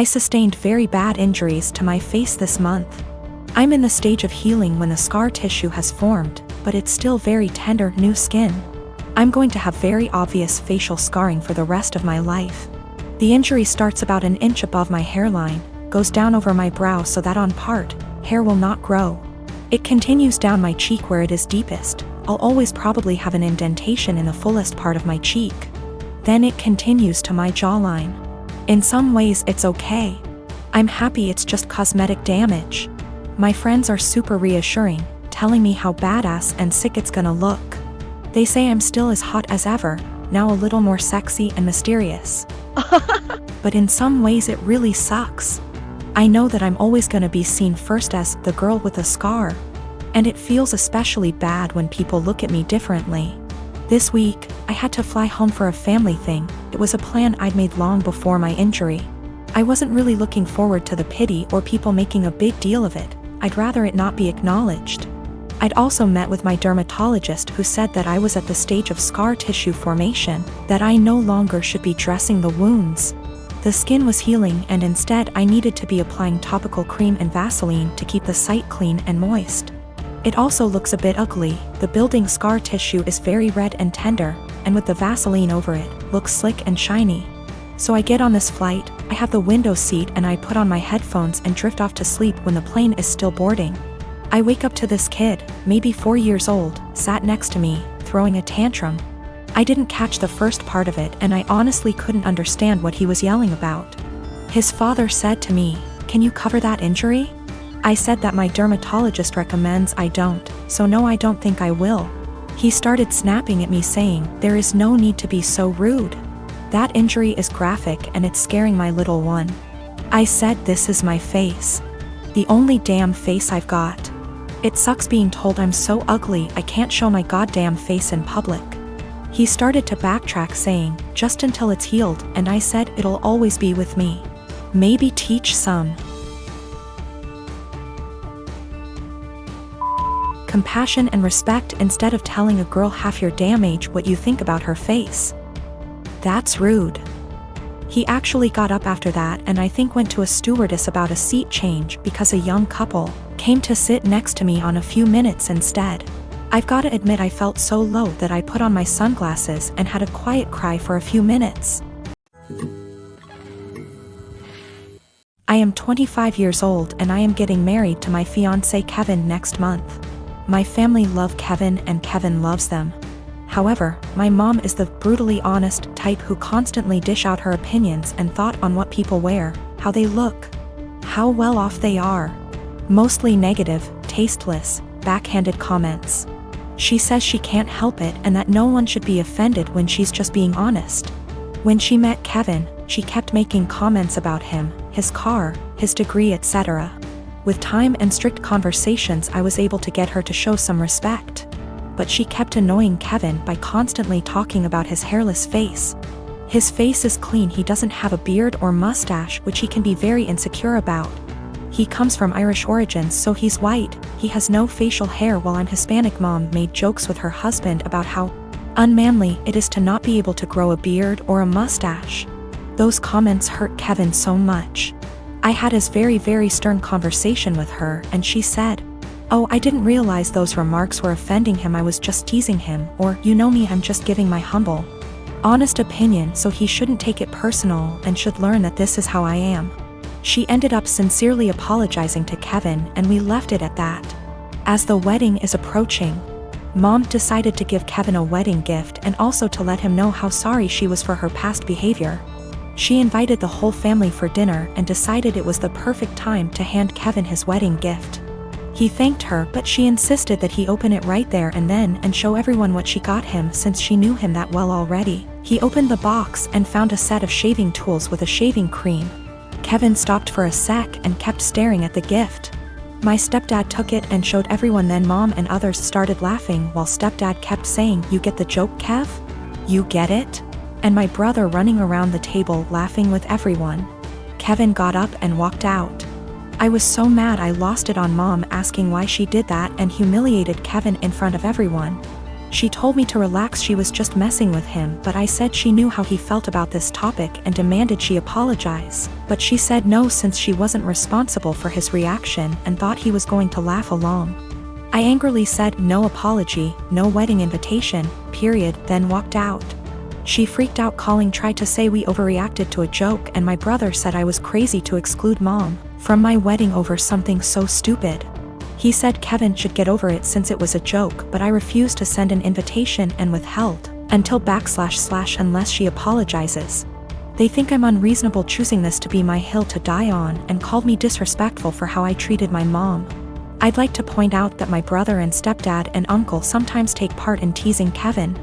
I sustained very bad injuries to my face this month. I'm in the stage of healing when the scar tissue has formed, but it's still very tender new skin. I'm going to have very obvious facial scarring for the rest of my life. The injury starts about an inch above my hairline, goes down over my brow so that on part, hair will not grow. It continues down my cheek where it is deepest. I'll always probably have an indentation in the fullest part of my cheek. Then it continues to my jawline. In some ways it's okay. I'm happy it's just cosmetic damage. My friends are super reassuring, telling me how badass and sick it's gonna look. They say I'm still as hot as ever, now a little more sexy and mysterious. But in some ways it really sucks. I know that I'm always gonna be seen first as the girl with a scar. And it feels especially bad when people look at me differently. This week, I had to fly home for a family thing. It was a plan I'd made long before my injury. I wasn't really looking forward to the pity or people making a big deal of it. I'd rather it not be acknowledged. I'd also met with my dermatologist who said that I was at the stage of scar tissue formation, that I no longer should be dressing the wounds. The skin was healing and instead I needed to be applying topical cream and Vaseline to keep the site clean and moist. It also looks a bit ugly. The building scar tissue is very red and tender, and with the Vaseline over it, looks slick and shiny. So I get on this flight, I have the window seat and I put on my headphones and drift off to sleep when the plane is still boarding. I wake up to this kid, maybe 4 years old, sat next to me, throwing a tantrum. I didn't catch the first part of it and I honestly couldn't understand what he was yelling about. His father said to me, "Can you cover that injury?" I said that my dermatologist recommends I don't, so no, I don't think I will. He started snapping at me saying, "There is no need to be so rude. That injury is graphic and it's scaring my little one." I said, "This is my face. The only damn face I've got. It sucks being told I'm so ugly I can't show my goddamn face in public." He started to backtrack saying, "Just until it's healed," and I said, "It'll always be with me. Maybe teach some compassion and respect instead of telling a girl half your damn age what you think about her face. That's rude." He actually got up after that and I think went to a stewardess about a seat change because a young couple came to sit next to me on a few minutes instead. I've gotta admit I felt so low that I put on my sunglasses and had a quiet cry for a few minutes. I am 25 years old and I am getting married to my fiancé Kevin next month. My family love Kevin and Kevin loves them. However, my mom is the brutally honest type who constantly dish out her opinions and thought on what people wear, how they look, how well off they are. Mostly negative, tasteless, backhanded comments. She says she can't help it and that no one should be offended when she's just being honest. When she met Kevin, she kept making comments about him, his car, his degree, etc. With time and strict conversations I was able to get her to show some respect. But she kept annoying Kevin by constantly talking about his hairless face. His face is clean, he doesn't have a beard or mustache, which he can be very insecure about. He comes from Irish origins, so he's white, he has no facial hair, while I'm Hispanic. Mom made jokes with her husband about how unmanly it is to not be able to grow a beard or a mustache. Those comments hurt Kevin so much. I had a very stern conversation with her and she said, "Oh, I didn't realize those remarks were offending him, I was just teasing him," or, "You know me, I'm just giving my humble, honest opinion, so he shouldn't take it personal and should learn that this is how I am." She ended up sincerely apologizing to Kevin and we left it at that. As the wedding is approaching, Mom decided to give Kevin a wedding gift and also to let him know how sorry she was for her past behavior. She invited the whole family for dinner and decided it was the perfect time to hand Kevin his wedding gift. He thanked her, but she insisted that he open it right there and then and show everyone what she got him since she knew him that well already. He opened the box and found a set of shaving tools with a shaving cream. Kevin stopped for a sec and kept staring at the gift. My stepdad took it and showed everyone, then Mom and others started laughing while stepdad kept saying, "You get the joke, Kev? You get it?" And my brother running around the table laughing with everyone. Kevin got up and walked out. I was so mad I lost it on Mom asking why she did that and humiliated Kevin in front of everyone. She told me to relax, she was just messing with him, but I said she knew how he felt about this topic and demanded she apologize. But she said no since she wasn't responsible for his reaction and thought he was going to laugh along. I angrily said no apology, no wedding invitation, period, then walked out. She freaked out, tried to say we overreacted to a joke, and my brother said I was crazy to exclude mom from my wedding over something so stupid. He said Kevin should get over it since it was a joke, but I refused to send an invitation and withheld until / unless she apologizes. They think I'm unreasonable choosing this to be my hill to die on and called me disrespectful for how I treated my mom. I'd like to point out that my brother and stepdad and uncle sometimes take part in teasing Kevin.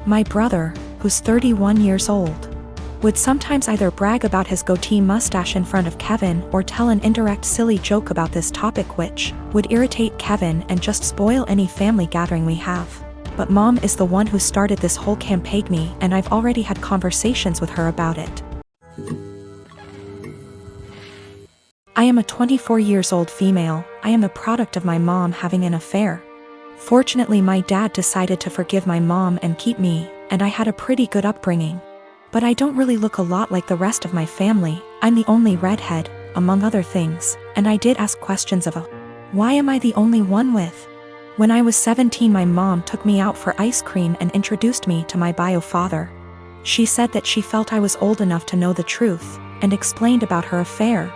My brother, who's 31 years old, would sometimes either brag about his goatee mustache in front of Kevin or tell an indirect silly joke about this topic, which would irritate Kevin and just spoil any family gathering we have. But mom is the one who started this whole campaign, and I've already had conversations with her about it. I am a 24 years old female. I am the product of my mom having an affair. Fortunately, my dad decided to forgive my mom and keep me, and I had a pretty good upbringing. But I don't really look a lot like the rest of my family. I'm the only redhead, among other things, and I did ask questions of why am I the only one with? When I was 17, my mom took me out for ice cream and introduced me to my bio father. She said that she felt I was old enough to know the truth, and explained about her affair,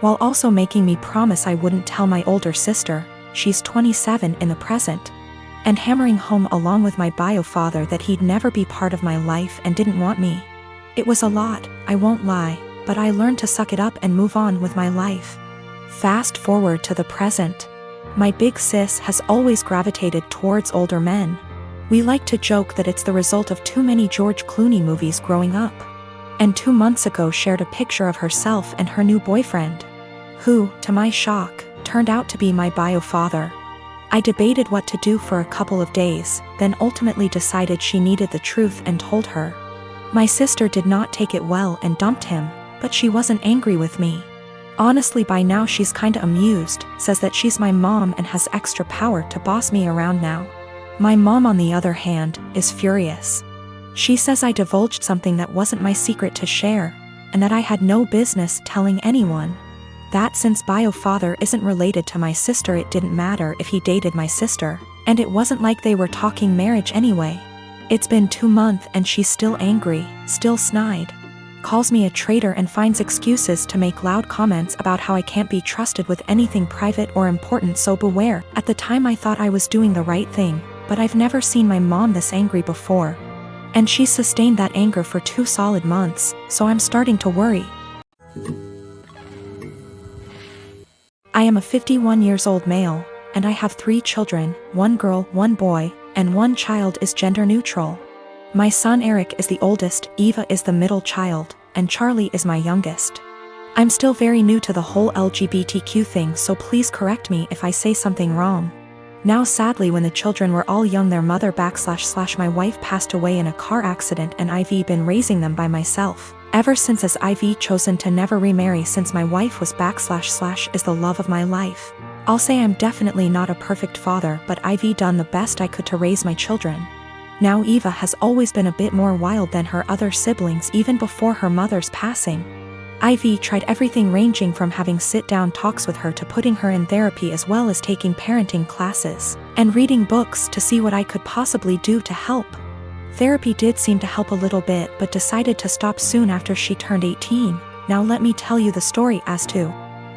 while also making me promise I wouldn't tell my older sister, she's 27 in the present, and hammering home along with my bio father that he'd never be part of my life and didn't want me. It was a lot, I won't lie, but I learned to suck it up and move on with my life. Fast forward to the present. My big sis has always gravitated towards older men. We like to joke that it's the result of too many George Clooney movies growing up. And 2 months ago shared a picture of herself and her new boyfriend, who, to my shock, turned out to be my bio father. I debated what to do for a couple of days, then ultimately decided she needed the truth and told her. My sister did not take it well and dumped him, but she wasn't angry with me. Honestly, by now she's kinda amused, says that she's my mom and has extra power to boss me around now. My mom, on the other hand, is furious. She says I divulged something that wasn't my secret to share, and that I had no business telling anyone. That since bio father isn't related to my sister, it didn't matter if he dated my sister, and it wasn't like they were talking marriage anyway. It's been 2 months and she's still angry, still snide. Calls me a traitor and finds excuses to make loud comments about how I can't be trusted with anything private or important, so beware. At the time I thought I was doing the right thing, but I've never seen my mom this angry before. And she's sustained that anger for 2 solid months, so I'm starting to worry. I am a 51 years old male, and I have 3 children, 1 girl, 1 boy, and 1 child is gender neutral. My son Eric is the oldest, Eva is the middle child, and Charlie is my youngest. I'm still very new to the whole LGBTQ thing, so please correct me if I say something wrong. Now sadly, when the children were all young, their mother / my wife passed away in a car accident, and I've been raising them by myself ever since, as I've chosen to never remarry since my wife was / is the love of my life. I'll say I'm definitely not a perfect father, but I've done the best I could to raise my children. Now Eva has always been a bit more wild than her other siblings even before her mother's passing. I've tried everything ranging from having sit-down talks with her to putting her in therapy, as well as taking parenting classes and reading books to see what I could possibly do to help. Therapy did seem to help a little bit, but decided to stop soon after she turned 18. Now let me tell you the story as to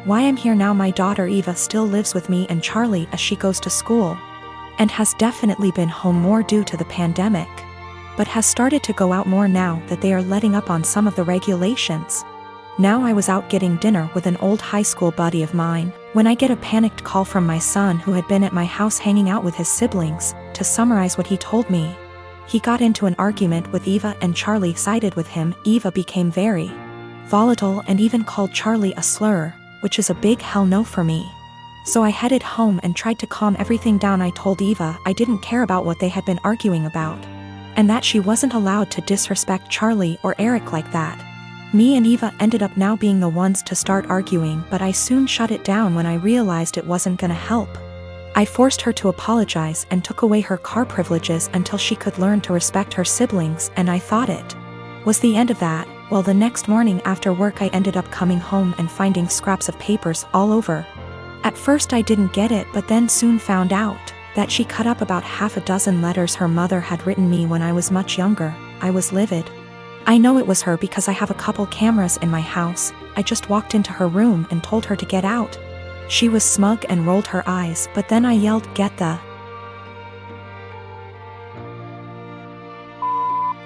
why I'm here now. My daughter Eva still lives with me and Charlie as she goes to school, and has definitely been home more due to the pandemic, but has started to go out more now that they are letting up on some of the regulations. Now I was out getting dinner with an old high school buddy of mine when I get a panicked call from my son, who had been at my house hanging out with his siblings. To summarize what he told me, he got into an argument with Eva and Charlie sided with him. Eva became very volatile and even called Charlie a slur, which is a big hell no for me. So I headed home and tried to calm everything down. I told Eva I didn't care about what they had been arguing about, and that she wasn't allowed to disrespect Charlie or Eric like that. Me and Eva ended up now being the ones to start arguing, but I soon shut it down when I realized it wasn't gonna help. I forced her to apologize and took away her car privileges until she could learn to respect her siblings, and I thought it was the end of that. Well, the next morning after work I ended up coming home and finding scraps of papers all over. At first I didn't get it, but then soon found out that she cut up about half a dozen letters her mother had written me when I was much younger. I was livid. I know it was her because I have a couple cameras in my house. I just walked into her room and told her to get out. She was smug and rolled her eyes, but then I yelled, "Get the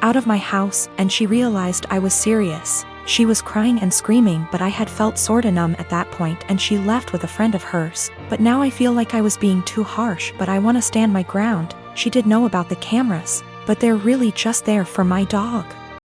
out of my house," and she realized I was serious. She was crying and screaming, but I had felt sorta numb at that point, and she left with a friend of hers. But now I feel like I was being too harsh, but I wanna stand my ground. She did know about the cameras, but they're really just there for my dog.